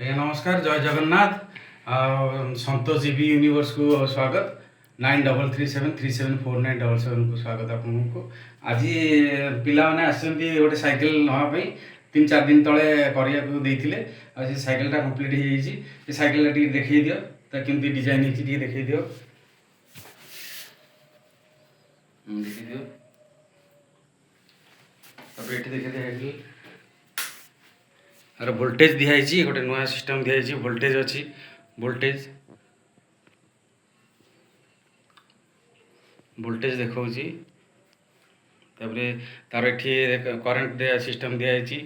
ଆଜ୍ଞା ନମସ୍କାର, ଜୟ ଜଗନ୍ନାଥ। ସନ୍ତୋଷ ଜିବି ୟୁନିଭର୍ସକୁ ସ୍ୱାଗତ। 9337374977କୁ ସ୍ୱାଗତ ଆପଣଙ୍କୁ। ଆଜି ପିଲାମାନେ ଆସିଛନ୍ତି ଗୋଟେ ସାଇକେଲ ନେବା ପାଇଁ। 3-4 ଦିନ ତଳେ କରିବାକୁ ଦେଇଥିଲେ, ଆଉ ସେ ସାଇକେଲଟା କମ୍ପ୍ଲିଟ୍ ହେଇଯାଇଛି। ସେ ସାଇକେଲଟା ଟିକେ ଦେଖେଇ ଦିଅ, ତା କେମିତି ଡିଜାଇନ୍ ହେଇଛି ଟିକେ ଦେଖେଇ ଦିଅ। ଦେଖେଇ ଦିଅ, ତାପରେ ଏଠି ଦେଖେଇ ଦିଅ। ଆର ଭୋल्टेज दिखाई गोटे नुआ सिस्टम दिखाई भोल्टेज अच्छी भोल्टेज देखा तार एठी करेन्ट सिस्टम दिखाई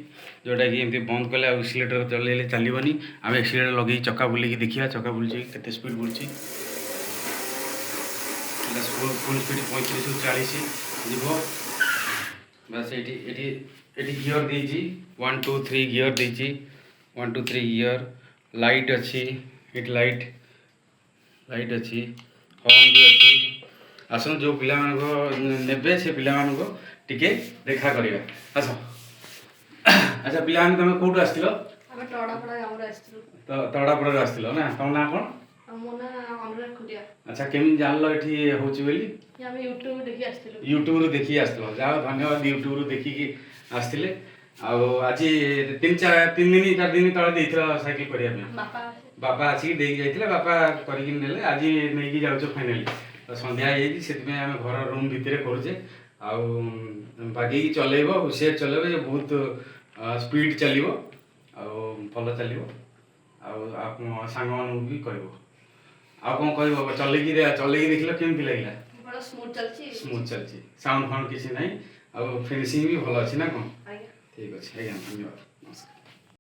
जोटा कि एमती बंद कले एक्सीलेटर चलैले चलबनी। आम एक्सीलेटर लगे चक्का बुलिकी देखिए, चक्का बुलूँ केते स्पीड बुलूँ। फुल स्पीड 35-40 जीव। बस ये गियर देजी 1 2 3 गियर देजी 1 2 3 गियर। लाइट अच्छी, लाइट अच्छी, हॉर्न भी अच्छी। आसन जो पिला ने से पिला टिके देखा करिया। आस अच्छा पिला तुम कौटू आसलो? तड़ापड़ा आसलो ना। तुम ना कौन? अच्छा केमी जानल ये हूँ बोली? यूट्यूब देखी आसलो। जाओ धन्यवाद, यूट्यूब देखिकी आसते। आज 3-4 दिन तले साइकिल करने बापा आसिक जाते, बापा करके आज नहीं जाऊ फाइनाली। तो संध्या से आम घर रूम भितर करुचे। बागे चलेब, हुसियार चलेब, ये बहुत स्पीड चलो भल चलो। सांग मान भी कह कौन कह चल देखिल केमती लगे? स्मूथ चलती, साउंड फाउंड किसी ना, फिनिशिंग भी भल अच्छी ना कौन? ठीक अच्छे, आज्ञा धन्यवाद।